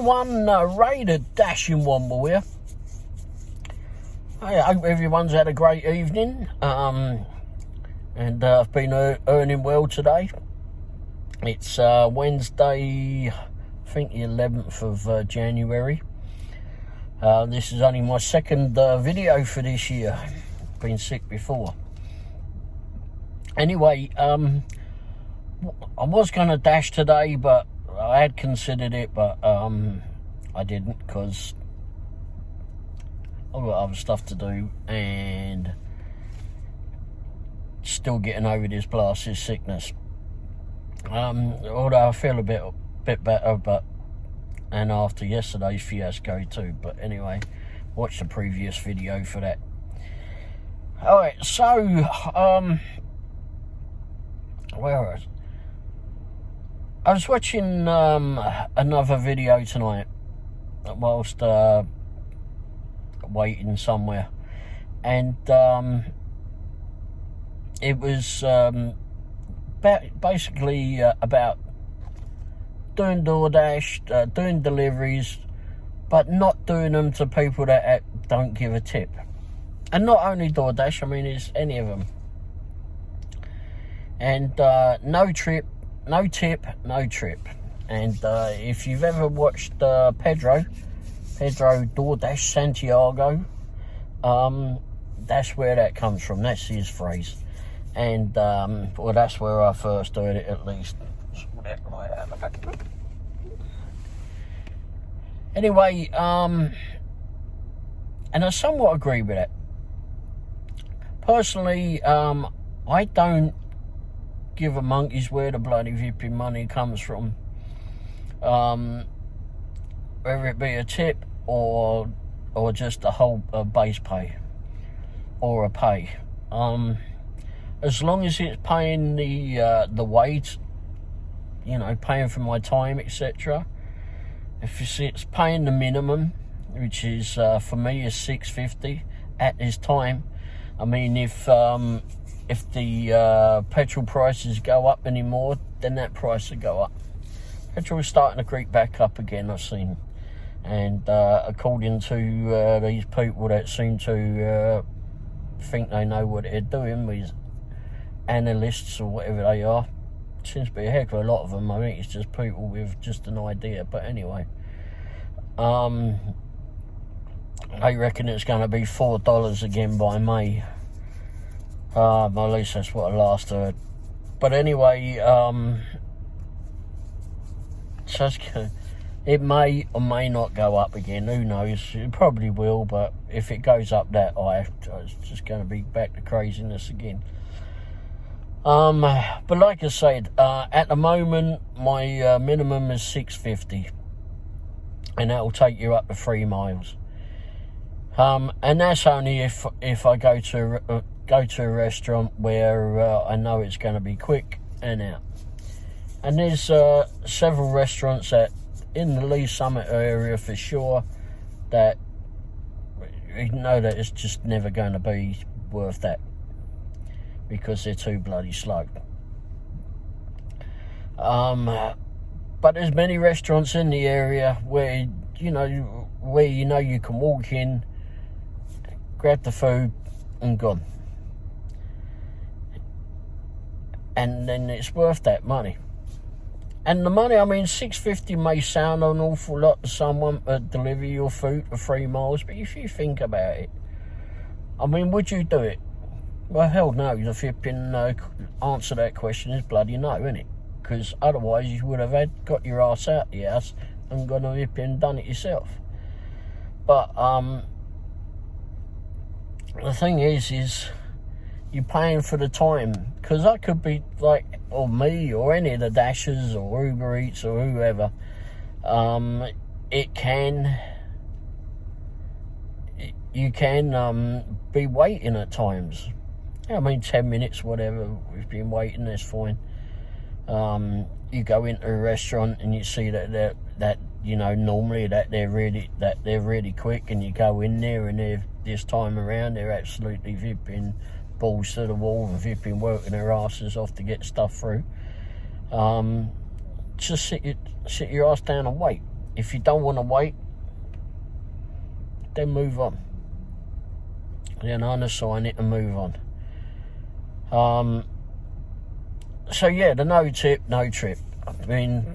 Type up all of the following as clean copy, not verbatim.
everyone, Ray the Dashing Womble here. I hope everyone's had a great evening, and I've been earning well today. It's Wednesday, I think the 11th of January. This is only my second video for this year. Been sick before. Anyway, I was going to dash today, but I had considered it, but I didn't because I've got other stuff to do and still getting over this blasted sickness. Although I feel a bit better, but and after yesterday's fiasco too. But anyway, watch the previous video for that. All right, so where was I was watching another video tonight whilst waiting somewhere, and it was basically about doing DoorDash, doing deliveries, but not doing them to people that don't give a tip. And not only DoorDash, I mean, it's any of them. And no tip, no trip. And if you've ever watched Pedro DoorDash Santiago, that's where that comes from. That's his phrase. And well, that's where I first heard it, at least. Anyway, and I somewhat agree with it. Personally, I don't give a monkey's where the bloody vipping money comes from, whether it be a tip or just a whole base pay or a pay. As long as it's paying the wage, you know, paying for my time, etc. If it's paying the minimum, which is for me is $6.50 at this time. I mean, if the petrol prices go up anymore, then that price will go up. Petrol is starting to creep back up again, I've seen. And according to these people that seem to think they know what they're doing, these analysts or whatever they are, seems to be a heck of a lot of them. I think it's just people with just an idea. But anyway, they reckon it's going to be $4 again by May. At least that's what I last heard. But anyway, it may or may not go up again. Who knows? It probably will. But if it goes up that high, it's just going to be back to craziness again. But like I said, at the moment, my minimum is $6.50, and that will take you up to 3 miles. And that's only if I go to a restaurant where I know it's going to be quick and out. And there's several restaurants in the Lee Summit area for sure that you know that it's just never going to be worth that, because they're too bloody slow. But there's many restaurants in the area where you know you can walk in, grab the food, and gone. And then it's worth that money. And the money, I mean, $6.50 may sound an awful lot to someone to deliver your food for 3 miles, but if you think about it, I mean, would you do it? Well, hell no. The flipping answer that question is bloody no, isn't it? Because otherwise you would have got your ass out the house and gone and done it yourself. But the thing is you're paying for the time. Because I could be like, or me, or any of the Dashers, or Uber Eats, or whoever. You can be waiting at times. I mean, 10 minutes, whatever, we've been waiting, that's fine. You go into a restaurant and you see that you know, normally that they're really quick, and you go in there and this time around they're absolutely vipping balls to the wall and vipping working their asses off to get stuff through. Just sit your ass down and wait. If you don't want to wait, then move on. Then unassign it and move on. So yeah, the no tip, no trip. I mean,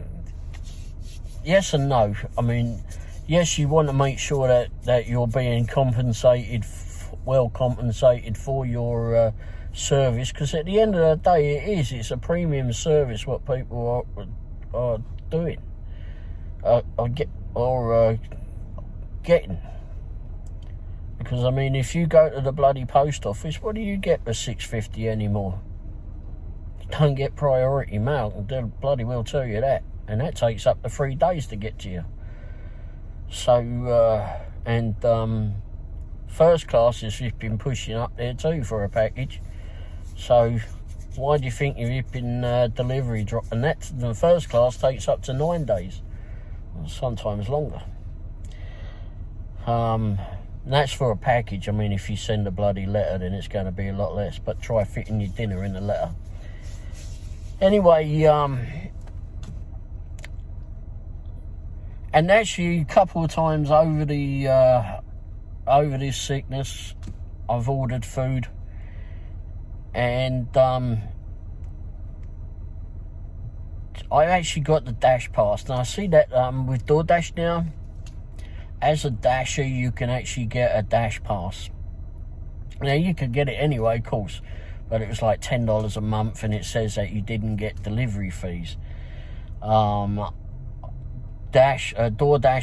yes and no. I mean, yes, you want to make sure that you're being compensated, well compensated for your service, because at the end of the day, it's a premium service what people are doing, getting. Because I mean, if you go to the bloody post office, what do you get for $6.50 anymore? You don't get priority mail. They bloody will tell you that, and that takes up to 3 days to get to you. So first class has just been pushing up there too for a package. So why do you think you've been delivery drop? And that the first class takes up to 9 days, sometimes longer. And that's for a package. I mean, if you send a bloody letter, then it's going to be a lot less. But try fitting your dinner in the letter. Anyway, and actually, a couple of times over this sickness, I've ordered food, and I actually got the Dash Pass. Now I see that with DoorDash now, as a Dasher, you can actually get a Dash Pass. Now you could get it anyway, of course, but it was like $10 a month, and it says that you didn't get delivery fees. DoorDash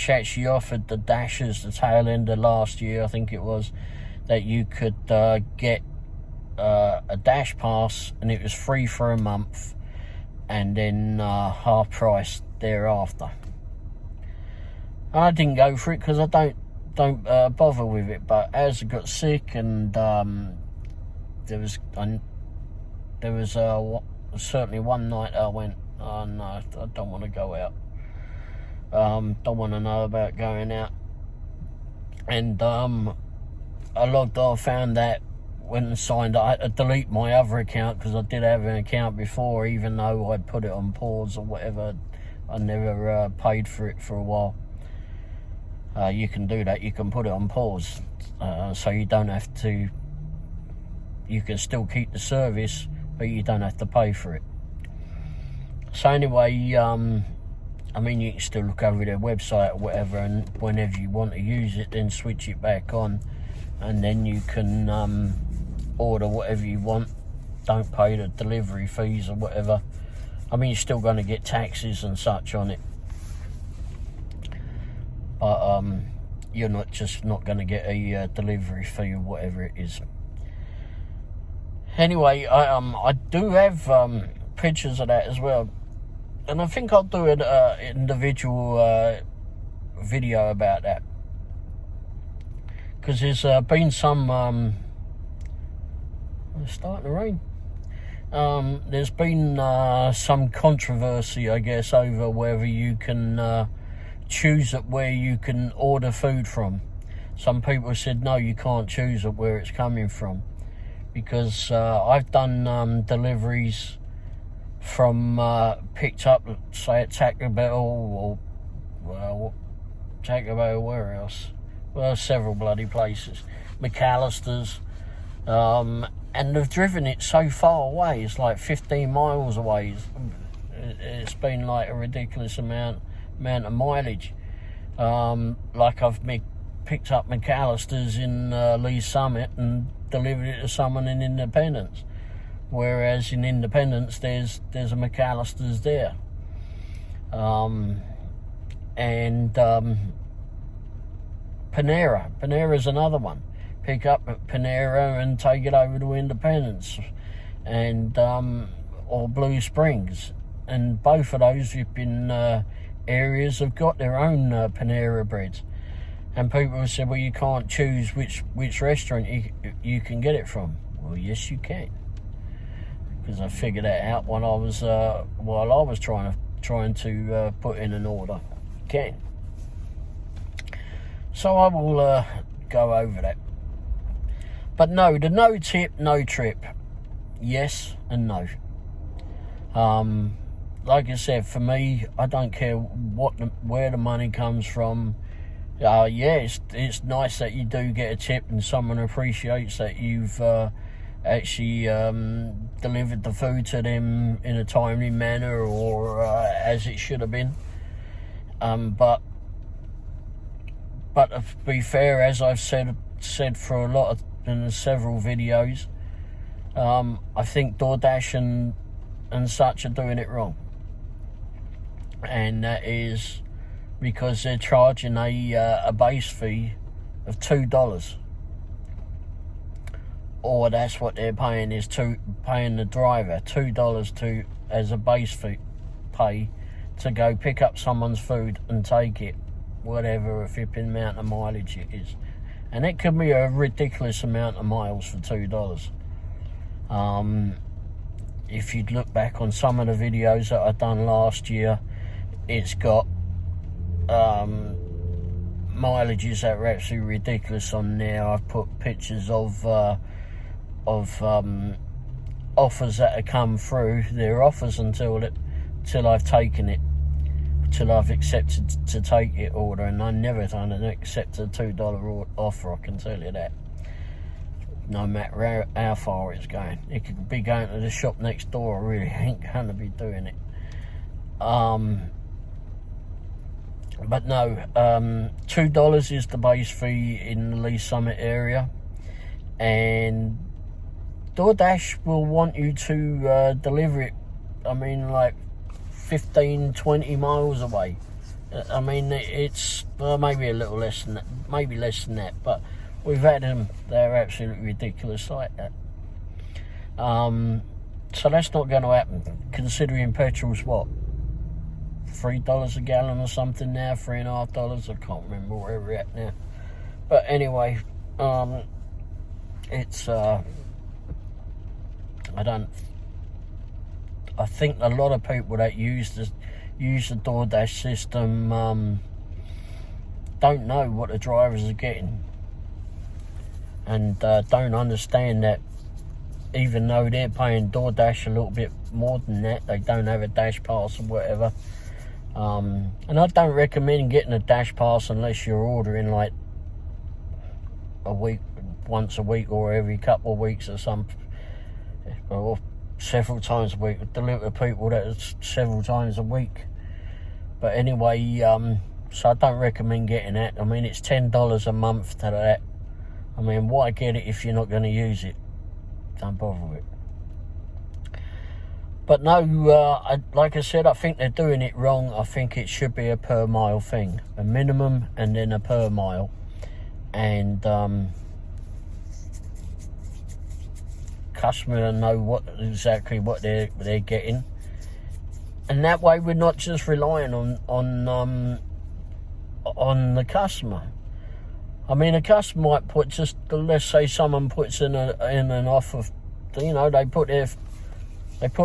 actually offered the Dashers the tail end of last year, I think it was, that you could get a Dash Pass, and it was free for a month, and then half price thereafter. I didn't go for it because I don't bother with it. But as I got sick, and there was certainly one night I went, oh no, I don't want to go out. Don't want to know about going out. And I logged off, found that, went and signed up. I had to delete my other account because I did have an account before, even though I'd put it on pause or whatever. I never paid for it for a while. You can do that. You can put it on pause, so you don't have to. You can still keep the service, but you don't have to pay for it. So anyway, I mean, you can still look over their website or whatever, and whenever you want to use it, then switch it back on, and then you can order whatever you want. Don't pay the delivery fees or whatever. I mean, you're still going to get taxes and such on it, but you're not going to get a delivery fee or whatever it is. Anyway, I do have pictures of that as well, and I think I'll do an individual video about that, because there's been some it's starting to rain. There's been some controversy, I guess, over whether you can choose at where you can order food from. Some people said no, you can't choose at where it's coming from, because I've done deliveries from picked up, say at Taco Bell, or Taco Bell, where else? Well, several bloody places, McAllister's, and they've driven it so far away. It's like 15 miles away. It's been like a ridiculous amount of mileage. Like I've picked up McAllister's in Lee Summit and delivered it to someone in Independence, whereas in Independence there's a McAllister's there. And Panera's another one. Pick up at Panera and take it over to Independence, and or Blue Springs, and both of those have been areas have got their own Panera breads, and people have said, well, you can't choose which restaurant you can get it from. Well, yes, you can, because I figured that out when I was while I was trying to put in an order. You can. So I will go over that. But no, the no tip, no trip. Yes and no. like I said, for me, I don't care where the money comes from. Yeah, it's nice that you do get a tip and someone appreciates that you've actually delivered the food to them in a timely manner, or as it should have been. But to be fair, as I've said for in several videos, I think DoorDash and such are doing it wrong, and that is because they're charging a base fee of $2, or that's what they're paying, is paying the driver $2 as a base fee pay to go pick up someone's food and take it, whatever a flipping amount of mileage it is. And it could be a ridiculous amount of miles for $2. If you'd look back on some of the videos that I've done last year, it's got mileages that are absolutely ridiculous on there. I've put pictures of offers that have come through. They're offers until I've taken it, till I've accepted to take it order, and I never done an accepted $2 offer, I can tell you that. No matter how far it's going. It could be going to the shop next door. I really ain't going to be doing it. But no, $2 is the base fee in the Lee Summit area, and DoorDash will want you to deliver it, I mean, like 15, 20 miles away. I mean, it's maybe a little less than that, maybe less than that, but we've had them. They're absolutely ridiculous like that. So that's not going to happen, considering petrol's what, $3 a gallon or something now, $3.50. I can't remember where we're at now. But anyway, it's I think a lot of people that use the DoorDash system don't know what the drivers are getting, and don't understand that even though they're paying DoorDash a little bit more than that, they don't have a dash pass or whatever. And I don't recommend getting a dash pass unless you're ordering like once a week or every couple of weeks or several times a week. Deliver people that is several times a week. But anyway, so I don't recommend getting that. I mean, it's $10 a month to that. I mean, why get it if you're not going to use it? Don't bother with it. But no, like I said, I think they're doing it wrong. I think it should be a per mile thing, a minimum and then a per mile, and customer know exactly what they're getting, and that way we're not just relying on the customer. I mean, a customer might put, just let's say someone puts in an offer, you know, they put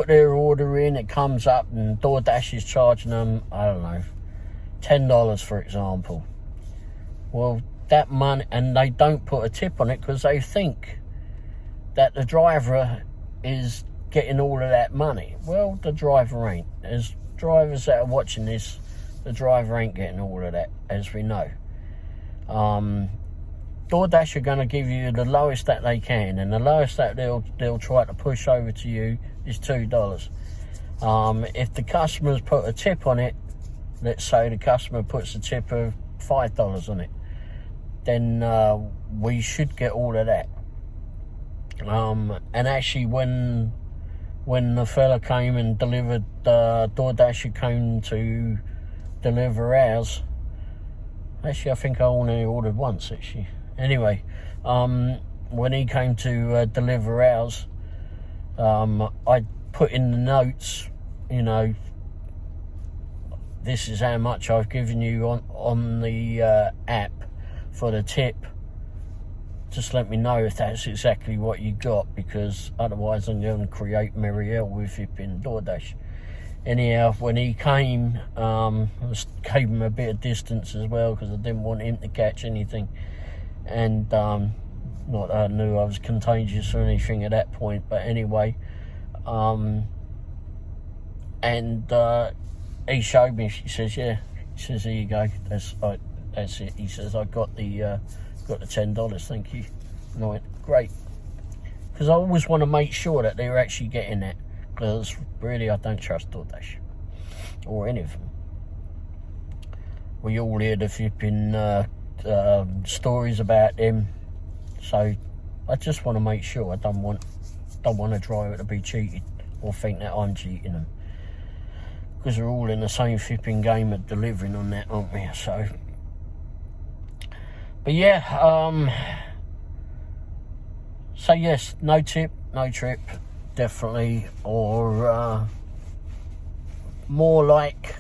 their order in, it comes up, and DoorDash is charging them, I don't know, $10 for example. Well, that money, and they don't put a tip on it because they think that the driver is getting all of that money. Well, the driver ain't. As drivers that are watching this, the driver ain't getting all of that, as we know. DoorDash are going to give you the lowest that they can, and the lowest that they'll try to push over to you is $2. If the customer's put a tip on it, let's say the customer puts a tip of $5 on it, then we should get all of that. And actually, when the fella came and delivered, DoorDash came to deliver ours. Actually, I think I only ordered once, actually. Anyway, when he came to deliver ours, I put in the notes, you know, this is how much I've given you on the app for the tip. Just let me know if that's exactly what you got, because otherwise I'm going to create merry hell with it in DoorDash. Anyhow, when he came, I gave him a bit of distance as well because I didn't want him to catch anything. And not that I knew I was contagious or anything at that point, but anyway, And he showed me. He says, yeah. He says, here you go. That's it. He says, I got the $10. Thank you. And I went, great. Because I always want to make sure that they're actually getting that. Because really, I don't trust DoorDash or any of them. We all hear the flipping stories about them. So I just want to make sure. I don't want a driver to be cheated or think that I'm cheating them. Because we're all in the same flipping game of delivering on that, aren't we? So, but yeah, so yes, no tip, no trip, definitely, or more like,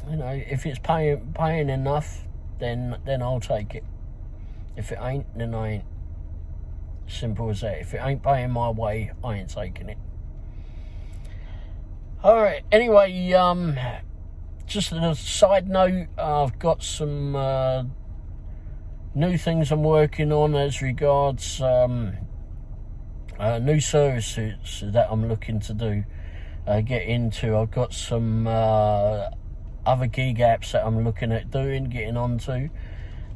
you know, if it's paying enough, then I'll take it. If it ain't, then I ain't. Simple as that. If it ain't paying my way, I ain't taking it. Alright, anyway, just a side note, I've got some new things I'm working on as regards new services that I'm looking to do, get into. I've got some other gig apps that I'm looking at getting onto.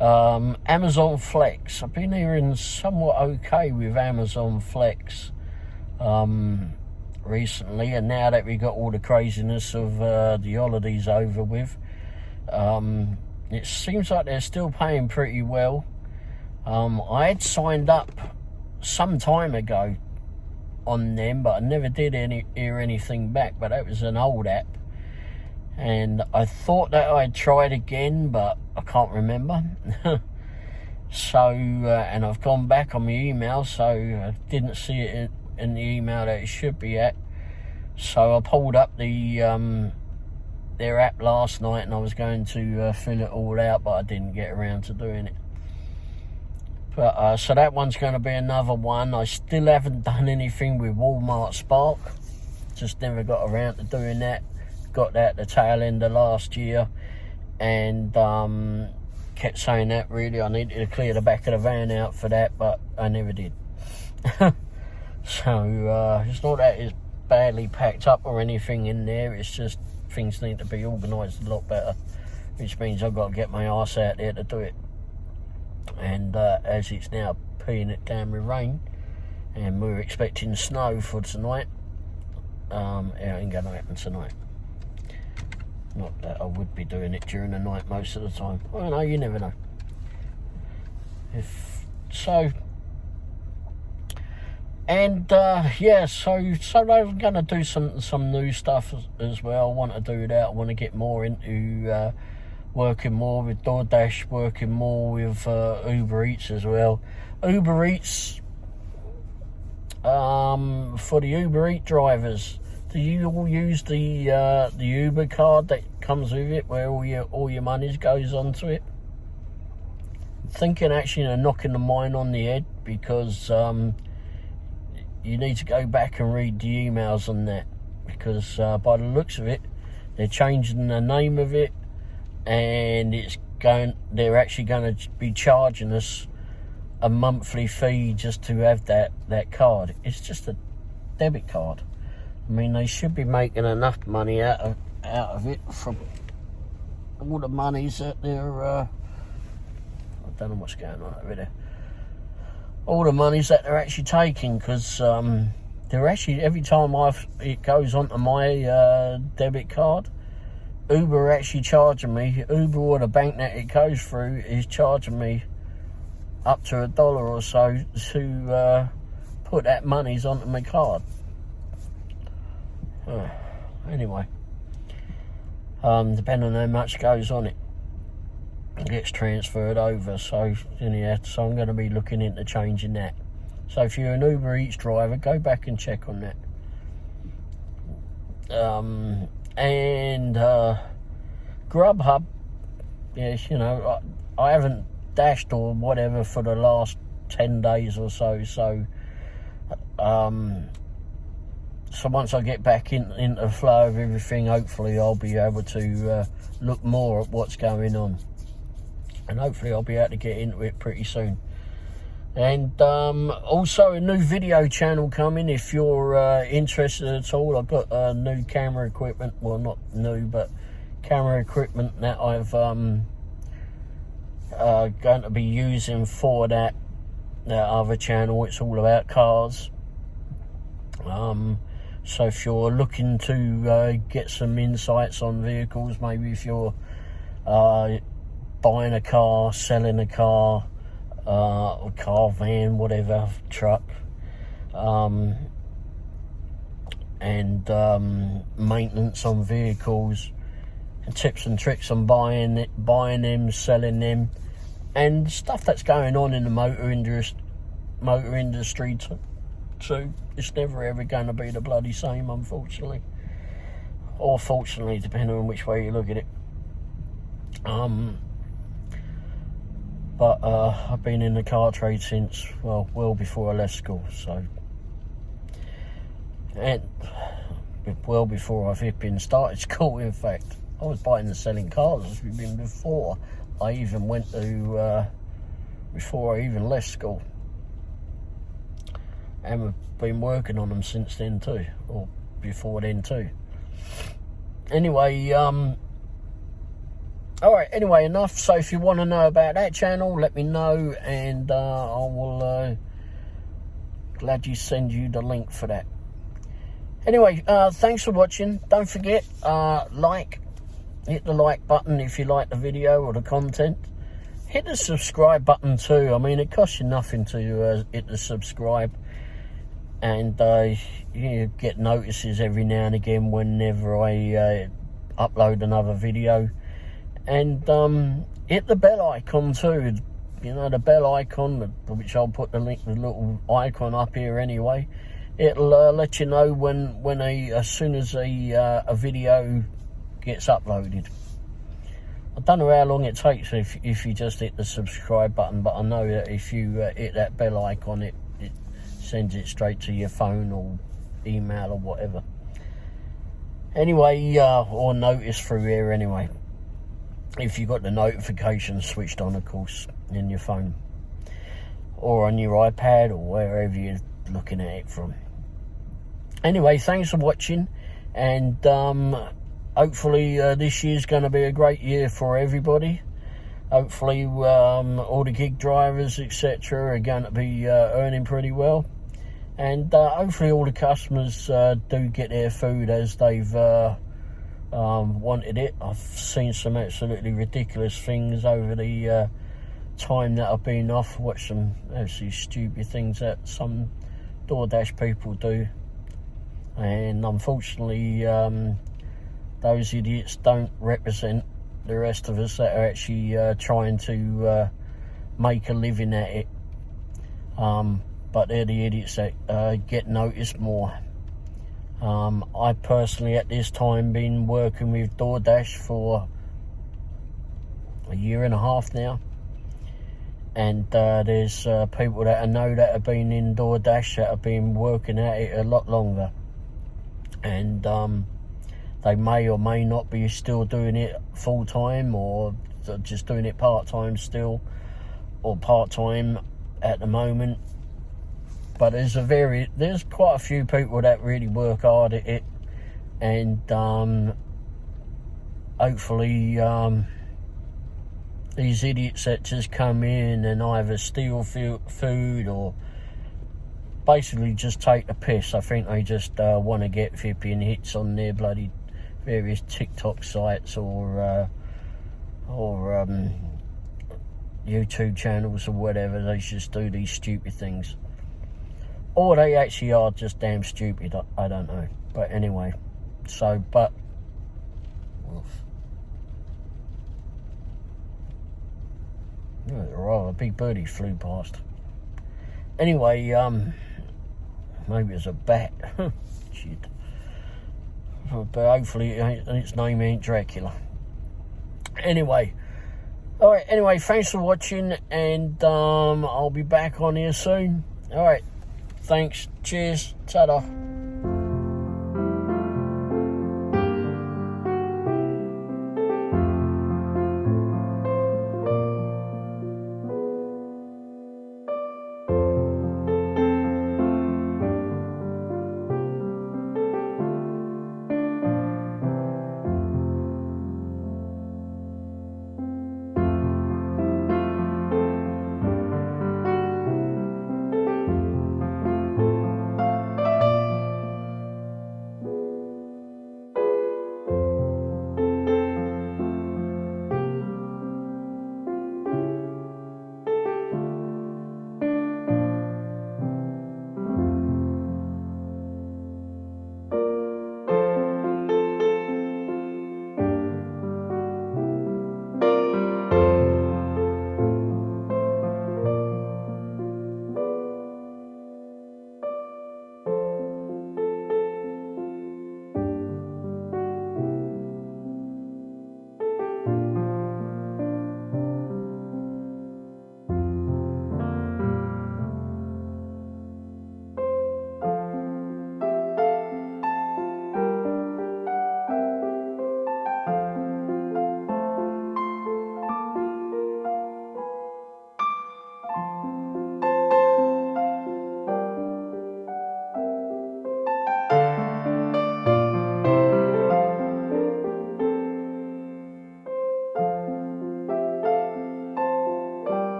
Amazon Flex. I've been hearing somewhat okay with Amazon Flex recently, and now that we got all the craziness of the holidays over with, it seems like they're still paying pretty well. I had signed up some time ago on them, but I never did hear anything back. But that was an old app, and I thought that I'd tried again, but I can't remember. So, and I've gone back on my email, so I didn't see it in the email that it should be at. So I pulled up their app last night, and I was going to fill it all out, but I didn't get around to doing it. But so that one's going to be another one. I still haven't done anything with Walmart Spark. Just never got around to doing that. Got that at the tail end of last year, and kept saying that really I needed to clear the back of the van out for that, but I never did. So it's not that it's badly packed up or anything in there, it's just things need to be organised a lot better, which means I've got to get my arse out there to do it. And as it's now peeing it down with rain, and we're expecting snow for tonight, it ain't going to happen tonight. Not that I would be doing it during the night most of the time. I don't know, you never know. If so, and yeah, so I'm going to do some new stuff as well. I want to do that. I want to get more into working more with DoorDash, working more with Uber Eats as well. Uber Eats, for the Uber Eats drivers, do you all use the Uber card that comes with it, where all your money goes onto it? I'm thinking actually of knocking the mine on the head, because you need to go back and read the emails on that, because by the looks of it, they're changing the name of it, and they're actually going to be charging us a monthly fee just to have that card. It's just a debit card. I mean, they should be making enough money out of it from all the monies that they're I don't know what's going on over there. All the monies that they're actually taking, because they're actually, every time it goes onto my debit card, Uber are actually charging me. Uber, or the bank that it goes through, is charging me up to $1 or so to put that monies onto my card. Anyway, depending on how much goes on it, gets transferred over. So anyhow, so I'm going to be looking into changing that. So if you're an Uber Eats driver, go back and check on that. And Grubhub, yes, you know, I haven't dashed or whatever for the last 10 days or so. So once I get back into the flow of everything, hopefully I'll be able to look more at what's going on, and hopefully I'll be able to get into it pretty soon. And also a new video channel coming if you're interested at all. I've got new camera equipment. Well, not new, but camera equipment that I've going to be using for that other channel. It's all about cars. So if you're looking to get some insights on vehicles, maybe if you're buying a car, selling a car, or car, van, whatever, truck, and maintenance on vehicles, and tips and tricks on buying them, selling them, and stuff that's going on in the motor industry too. It's never ever going to be the bloody same, unfortunately, or fortunately, depending on which way you look at it. But I've been in the car trade since, well before I left school, so, and well before I've even started school. In fact, I was buying and selling cars even before I even went to, before I even left school, and I've been working on them since then too, or before then too. Anyway, alright, anyway, enough. So if you want to know about that channel, let me know, and I will gladly send you the link for that. Anyway, thanks for watching. Don't forget, hit the like button if you like the video or the content. Hit the subscribe button too. I mean, it costs you nothing to hit the subscribe, and you get notices every now and again whenever I upload another video. And hit the bell icon too, you know, the bell icon, which I'll put the link, the little icon up here anyway. It'll let you know when as soon as a video gets uploaded. I don't know how long it takes if you just hit the subscribe button, but I know that if you hit that bell icon, it sends it straight to your phone or email or whatever. Anyway, or notice through here anyway, if you've got the notifications switched on, of course, in your phone or on your iPad or wherever you're looking at it from. Anyway, thanks for watching, and hopefully this year's going to be a great year for everybody. Hopefully all the gig drivers, etc., are going to be earning pretty well, and hopefully all the customers do get their food as they've wanted it. I've seen some absolutely ridiculous things over the time that I've been off. Watched some absolutely stupid things that some DoorDash people do, and unfortunately those idiots don't represent the rest of us that are actually trying to make a living at it, but they're the idiots that get noticed more. I personally at this time been working with DoorDash for a year and a half now, and there's people that I know that have been in DoorDash that have been working at it a lot longer, and they may or may not be still doing it full time, or just doing it part time still, or part time at the moment. But there's quite a few people that really work hard at it, and hopefully these idiots that just come in and either steal food or basically just take the piss. I think they just want to get flipping hits on their bloody various TikTok sites or YouTube channels or whatever. They just do these stupid things. Or they actually are just damn stupid, I don't know. But anyway, so, but, a big birdie flew past. Anyway, maybe it's a bat. Shit. But hopefully its name ain't Dracula. Anyway, alright, anyway, thanks for watching, and I'll be back on here soon. Alright. Thanks. Cheers. Ta-da.